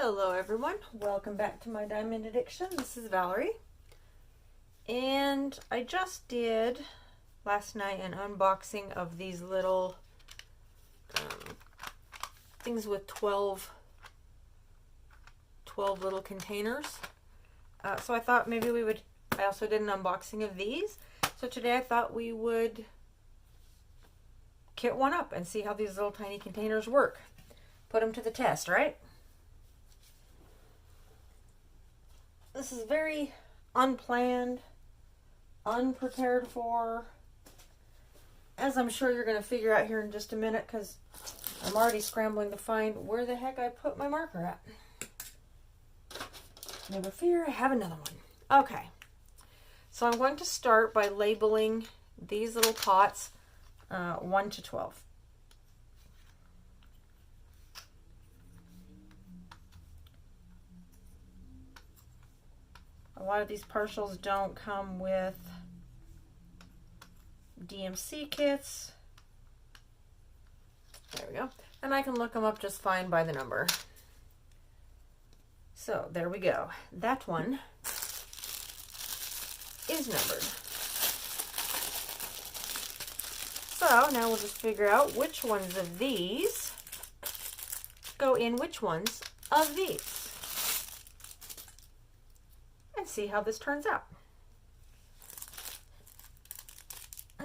Hello everyone, welcome back to my Diamond Addiction. This is Valerie, and I just did last night an unboxing of these little things with 12 little containers. So I thought maybe I also did an unboxing of these. So today I thought we would kit one up and see how these little tiny containers work. Put them to the test, right? This is very unplanned, unprepared for, as I'm sure you're going to figure out here in just a minute, because I'm already scrambling to find where the heck I put my marker at. Never fear, I have another one. Okay, so I'm going to start by labeling these little pots 1 to 12. A lot of these partials don't come with DMC kits. There we go. And I can look them up just fine by the number. So there we go. That one is numbered. So now we'll just figure out which ones of these go in which ones of these. And see how this turns out.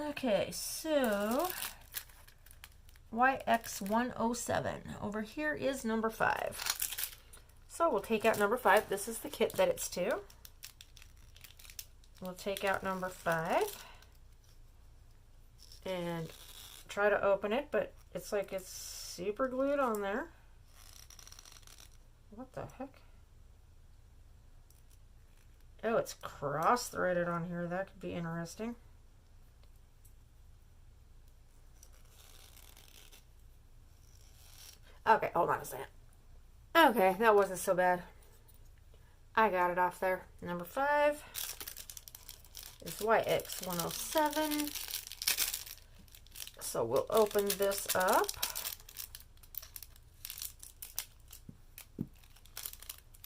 Okay, so YX107 over here is number 5. So we'll take out number 5. This is the kit that it's to. We'll take out number 5 and try to open it, but it's like it's super glued on there. What the heck? Oh, it's cross-threaded on here. That could be interesting. Okay, hold on a second. Okay, that wasn't so bad. I got it off there. Number 5 is YX107. So we'll open this up.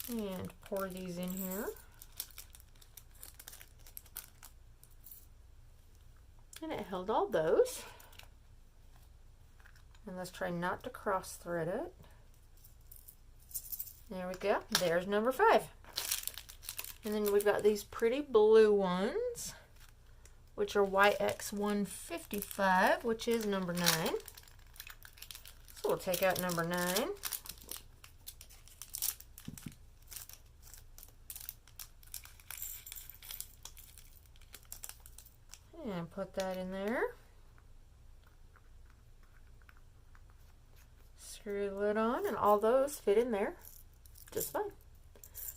And pour these in here. And it held all those. And let's try not to cross thread it. There we go. There's number 5. And then we've got these pretty blue ones, which are YX155, which is number 9. So we'll take out number 9. And put that in there. Screw the lid on, and all those fit in there just fine.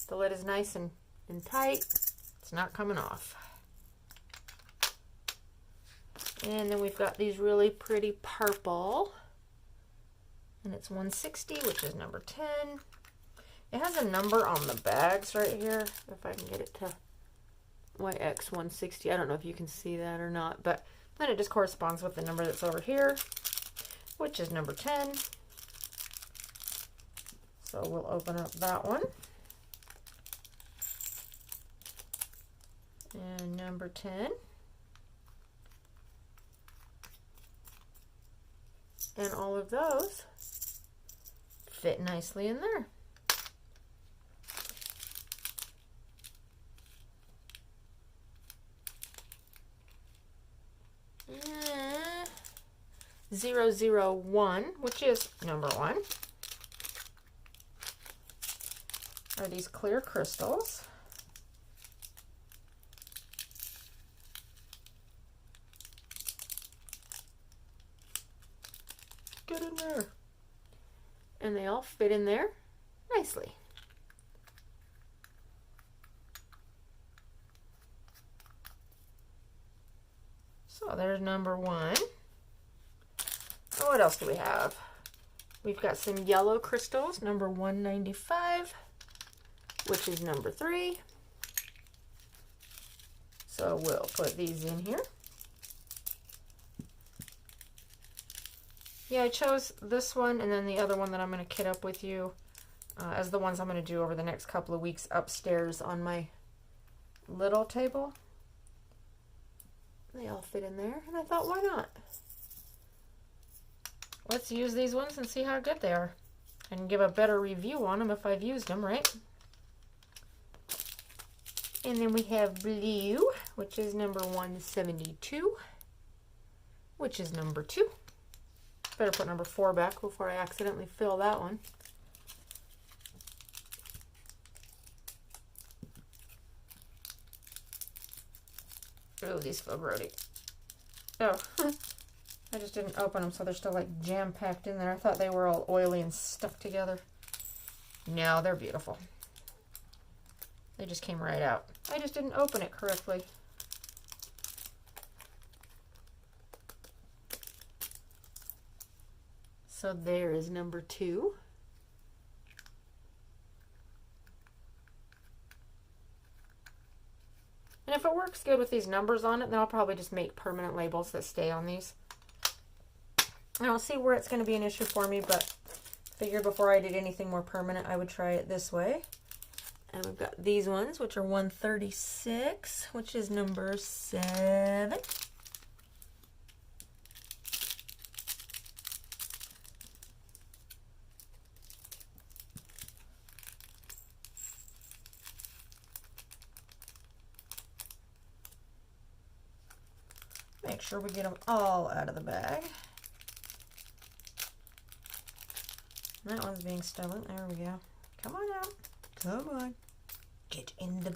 The lid is nice and tight. It's not coming off. And then we've got these really pretty purple. And it's 160, which is number 10. It has a number on the bags right here, if I can get it to YX160. I don't know if you can see that or not, but then it just corresponds with the number that's over here, which is number 10. So we'll open up that one. And number 10. And all of those fit nicely in there. 001, which is number 1, are these clear crystals. Get in there. And they all fit in there nicely. So there's number 1. What else do we have? We've got some yellow crystals, number 195, which is number 3. So we'll put these in here. Yeah, I chose this one and then the other one that I'm going to kit up with you as the ones I'm going to do over the next couple of weeks upstairs on my little table. They all fit in there, and I thought, why not? Let's use these ones and see how good they are. I can give a better review on them if I've used them, right? And then we have blue, which is number 172, which is number 2. Better put number 4 back before I accidentally fill that one. Oh, these feel grody. Oh, I just didn't open them, so they're still like jam-packed in there. I thought they were all oily and stuck together. No, they're beautiful. They just came right out. I just didn't open it correctly. So there is number 2. And if it works good with these numbers on it, then I'll probably just make permanent labels that stay on these. I don't see where it's going to be an issue for me, but figured before I did anything more permanent, I would try it this way. And we've got these ones, which are 136, which is number 7. Make sure we get them all out of the bag. That one's being stubborn. There we go. Come on out. Come on. Get in the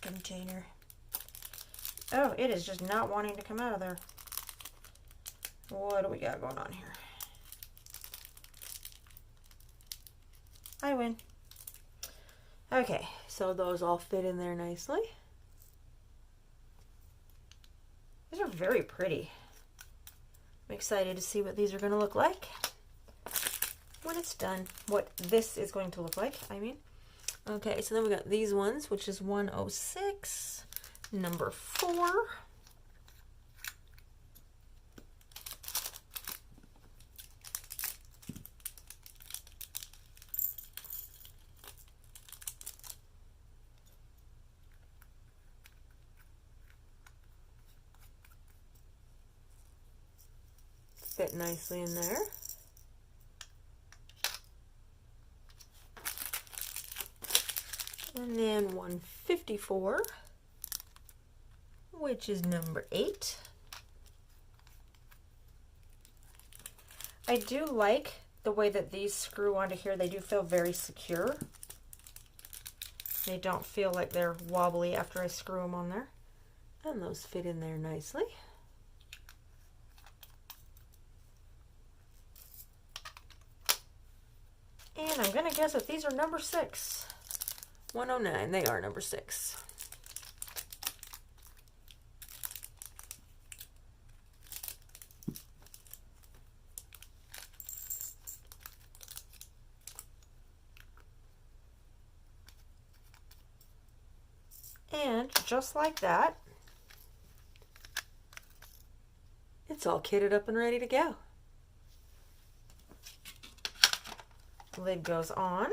container. Oh, it is just not wanting to come out of there. What do we got going on here? I win. Okay, so those all fit in there nicely. These are very pretty. I'm excited to see what these are going to look like when it's done. What this is going to look like, I mean. Okay, so then we got these ones, which is 106, number 4. Fit nicely in there. And then 154, which is number 8. I do like the way that these screw onto here. They do feel very secure. They don't feel like they're wobbly after I screw them on there. And those fit in there nicely. And I'm going to guess that these are number 6. 109, they are number 6. And just like that, it's all kitted up and ready to go. Lid goes on,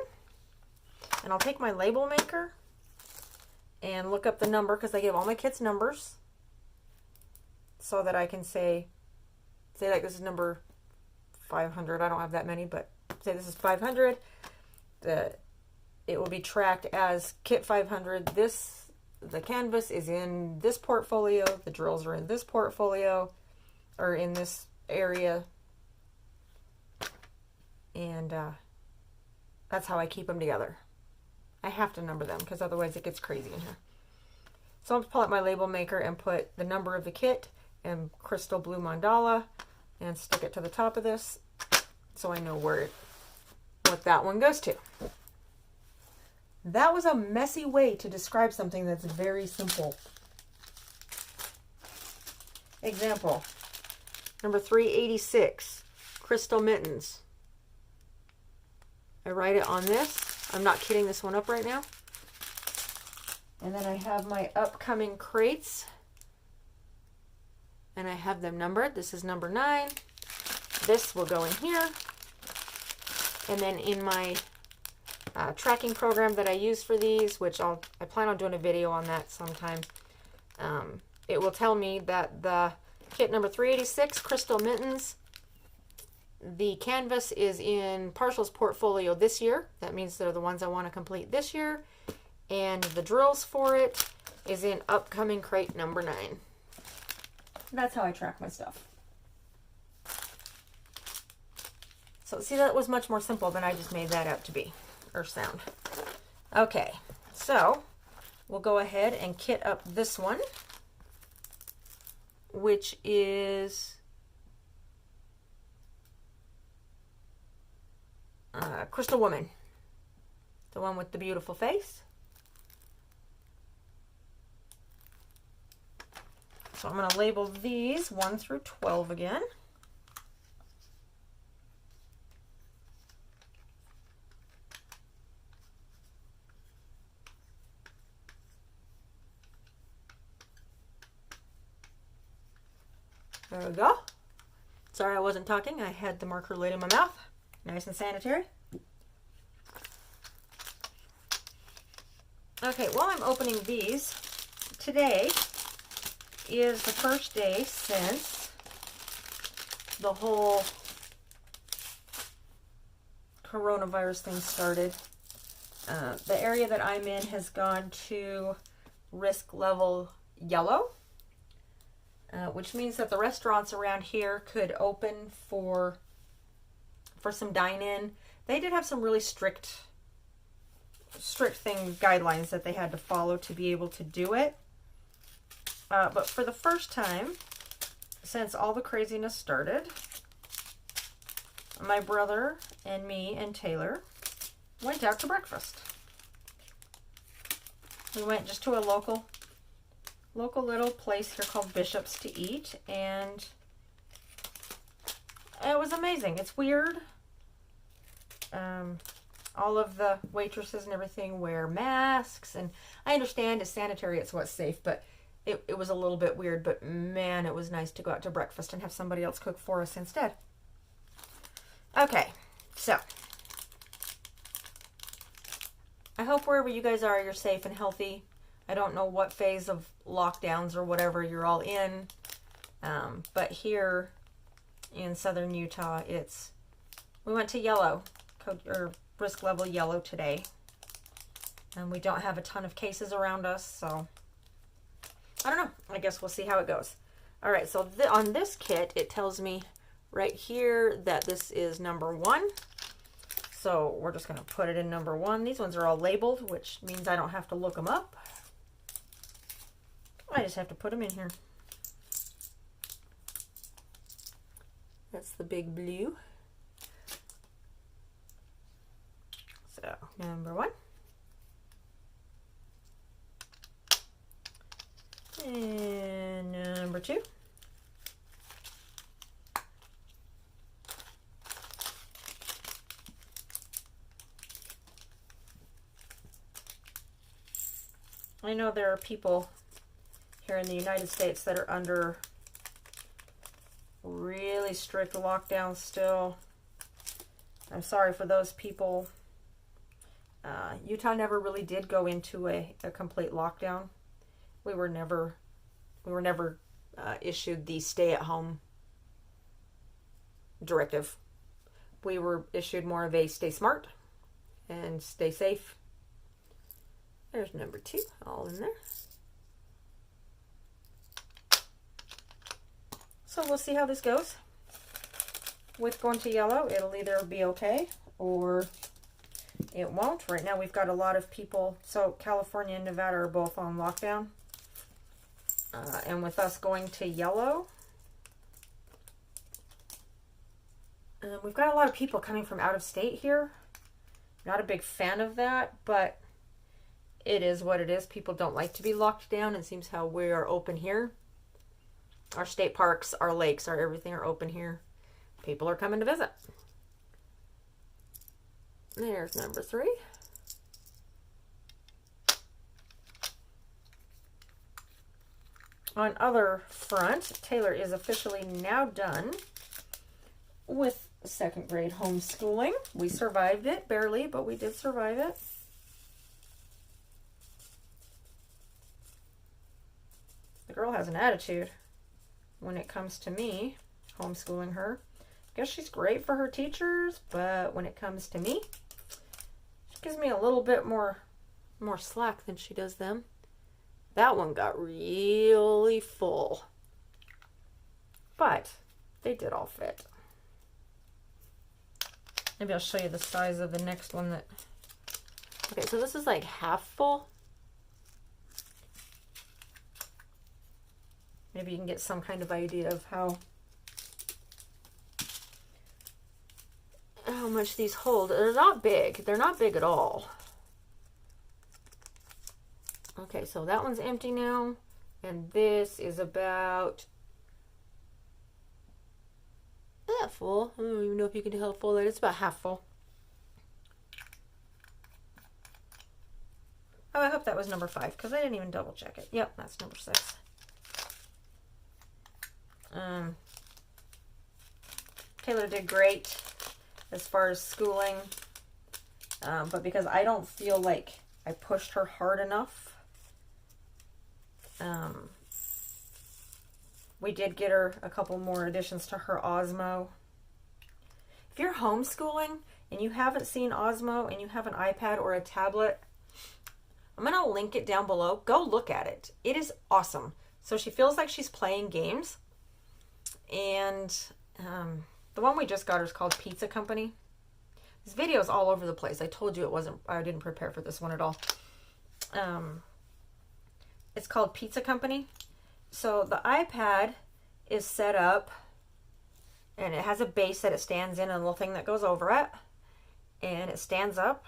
and I'll take my label maker and look up the number, because I give all my kits numbers so that I can say like this is number 500. I don't have that many, but say this is 500. It will be tracked as kit 500. The canvas is in this portfolio, the drills are in this portfolio, or in this area, and that's how I keep them together. I have to number them because otherwise it gets crazy in here. So I'll pull out my label maker and put the number of the kit and crystal blue mandala and stick it to the top of this so I know what that one goes to. That was a messy way to describe something that's very simple. Example, number 386, crystal mittens. I write it on this. I'm not kidding this one up right now. And then I have my upcoming crates. And I have them numbered. This is number 9. This will go in here. And then in my tracking program that I use for these, which I plan on doing a video on that sometime. It will tell me that the kit number 386, Crystal Mittens, the canvas is in Partial's portfolio this year. That means they're the ones I want to complete this year. And the drills for it is in upcoming crate number 9. That's how I track my stuff. So see, that was much more simple than I just made that out to be, or sound. Okay, so we'll go ahead and kit up this one, which is Crystal Woman, the one with the beautiful face. So I'm going to label these 1 through 12 again. There we go. Sorry I wasn't talking. I had the marker lid in my mouth. Nice and sanitary. Okay, while I'm opening these, today is the first day since the whole coronavirus thing started. The area that I'm in has gone to risk level yellow, which means that the restaurants around here could open for some dine-in. They did have some really strict guidelines that they had to follow to be able to do it. But for the first time since all the craziness started, my brother and me and Taylor went out to breakfast. We went just to a local little place here called Bishop's to eat, and it was amazing. It's weird. All of the waitresses and everything wear masks, and I understand it's sanitary, it's what's safe, but it was a little bit weird. But man, it was nice to go out to breakfast and have somebody else cook for us instead. Okay, so I hope wherever you guys are, you're safe and healthy. I don't know what phase of lockdowns or whatever you're all in, but here in southern Utah, we went to yellow, or risk level yellow today, and we don't have a ton of cases around us, so I don't know. I guess we'll see how it goes. All right, so on this kit, it tells me right here that this is number 1. So we're just going to put it in number 1. These ones are all labeled, which means I don't have to look them up. I just have to put them in here. That's the big blue. So, number 1. And number 2. I know there are people here in the United States that are under really strict lockdowns still. I'm sorry for those people. Utah never really did go into a complete lockdown. We were never issued the stay-at-home directive. We were issued more of a stay smart and stay safe. There's number 2, all in there. So we'll see how this goes. With going to yellow, it'll either be okay or it won't. Right now we've got a lot of people. So California and Nevada are both on lockdown. And with us going to yellow, we've got a lot of people coming from out of state here. Not a big fan of that, but it is what it is. People don't like to be locked down. It seems how we are open here. Our state parks, our lakes, our everything are open here. People are coming to visit. There's number 3. On other front, Taylor is officially now done with second grade homeschooling. We survived it, barely, but we did survive it. The girl has an attitude when it comes to me homeschooling her. I guess she's great for her teachers, but when it comes to me, she gives me a little bit more slack than she does them. That one got really full, but they did all fit. Maybe I'll show you the size of the next one that... Okay, so this is like half full. Maybe you can get some kind of idea of how much these hold. They're not big. They're not big at all. Okay, so that one's empty now. And this is about that full. I don't even know if you can tell how full that is. It's about half full. Oh, I hope that was number 5 because I didn't even double check it. Yep, that's number 6. Taylor did great as far as schooling, but because I don't feel like I pushed her hard enough, we did get her a couple more additions to her Osmo. If you're homeschooling and you haven't seen Osmo and you have an iPad or a tablet, I'm going to link it down below. Go look at it. It is awesome. So she feels like she's playing games. And the one we just got her is called Pizza Company. This video is all over the place. I told you I didn't prepare for this one at all. It's called Pizza Company. So the iPad is set up and it has a base that it stands in and a little thing that goes over it. And it stands up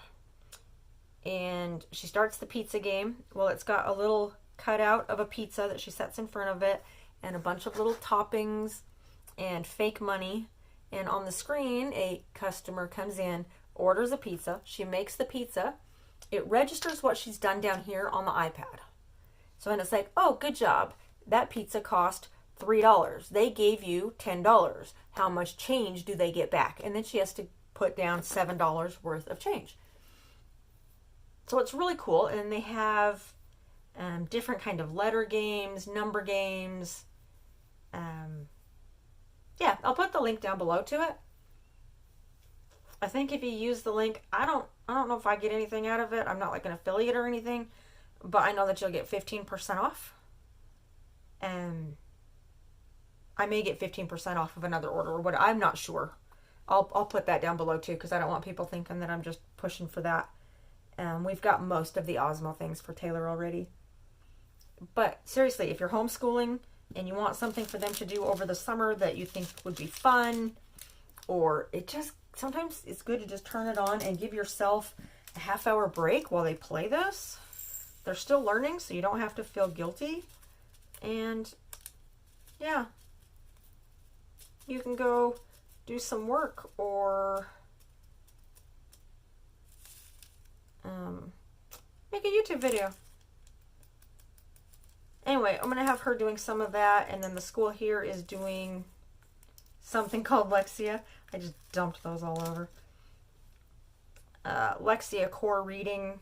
and she starts the pizza game. Well, it's got a little cutout of a pizza that she sets in front of it and a bunch of little toppings and fake money. And on the screen, a customer comes in, orders a pizza. She makes the pizza. It registers what she's done down here on the iPad. So then it's like, oh, good job. That pizza cost $3. They gave you $10. How much change do they get back? And then she has to put down $7 worth of change. So it's really cool. And they have different kind of letter games, number games. Yeah, I'll put the link down below to it. I think if you use the link, I don't know if I get anything out of it. I'm not like an affiliate or anything, but I know that you'll get 15% off. And I may get 15% off of another order or what. I'm not sure. I'll put that down below too because I don't want people thinking that I'm just pushing for that. We've got most of the Osmo things for Taylor already. But seriously, if you're homeschooling and you want something for them to do over the summer that you think would be fun, or sometimes it's good to just turn it on and give yourself a half-hour break while they play this. They're still learning, so you don't have to feel guilty. And yeah, you can go do some work or make a YouTube video. Anyway, I'm going to have her doing some of that, and then the school here is doing something called Lexia. I just dumped those all over. Lexia core reading.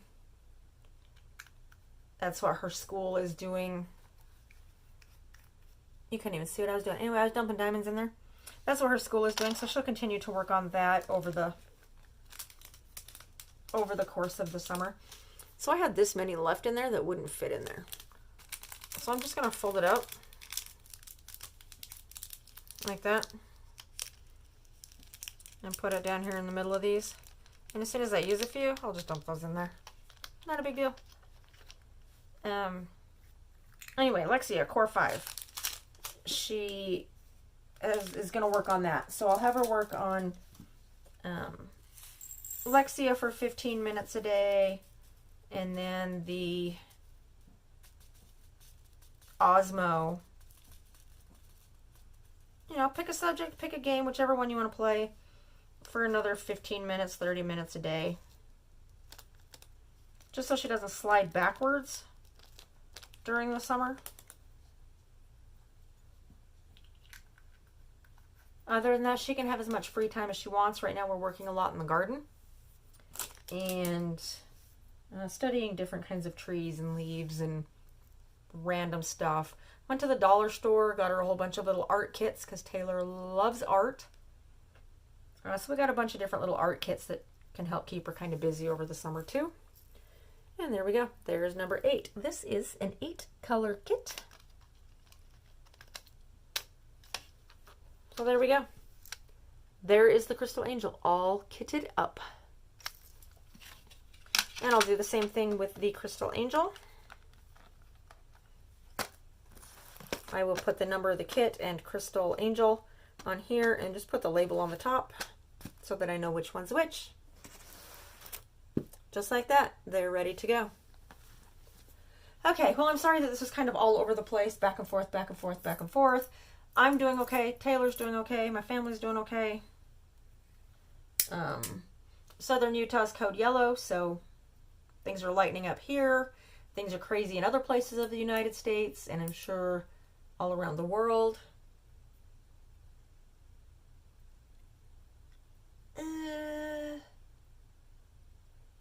That's what her school is doing. You couldn't even see what I was doing. Anyway, I was dumping diamonds in there. That's what her school is doing, so she'll continue to work on that over the course of the summer. So I had this many left in there that wouldn't fit in there. So I'm just going to fold it up like that and put it down here in the middle of these. And as soon as I use a few, I'll just dump those in there. Not a big deal. Anyway, Lexia, Core 5. She is going to work on that. So I'll have her work on Lexia for 15 minutes a day. And then the Osmo. You know, pick a subject, pick a game, whichever one you want to play for another 15 minutes, 30 minutes a day. Just so she doesn't slide backwards during the summer. Other than that, she can have as much free time as she wants. Right now we're working a lot in the garden and studying different kinds of trees and leaves and random stuff. Went to the dollar store, got her a whole bunch of little art kits because Taylor loves art. So we got a bunch of different little art kits that can help keep her kind of busy over the summer too. And there we go. There's number 8. This is an 8-color kit. So there we go. There is the Crystal Angel all kitted up. And I'll do the same thing with the Crystal Angel. I will put the number of the kit and Crystal Angel on here and just put the label on the top so that I know which one's which. Just like that, they're ready to go. Okay, well, I'm sorry that this was kind of all over the place, back and forth, back and forth, back and forth. I'm doing okay. Taylor's doing okay. My family's doing okay. Southern Utah's code yellow, so things are lightening up here. Things are crazy in other places of the United States, and I'm sure all around the world.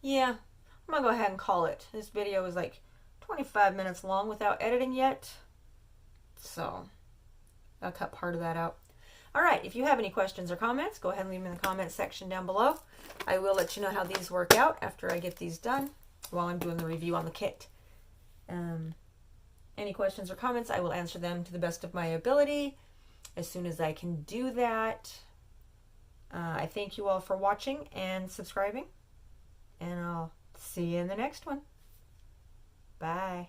Yeah, I'm gonna go ahead and call it. This video is like 25 minutes long without editing yet, so I'll cut part of that out. All right, if you have any questions or comments, go ahead and leave them in the comment section down below. I will let you know how these work out after I get these done while I'm doing the review on the kit. Any questions or comments, I will answer them to the best of my ability as soon as I can do that. I thank you all for watching and subscribing, and I'll see you in the next one. Bye.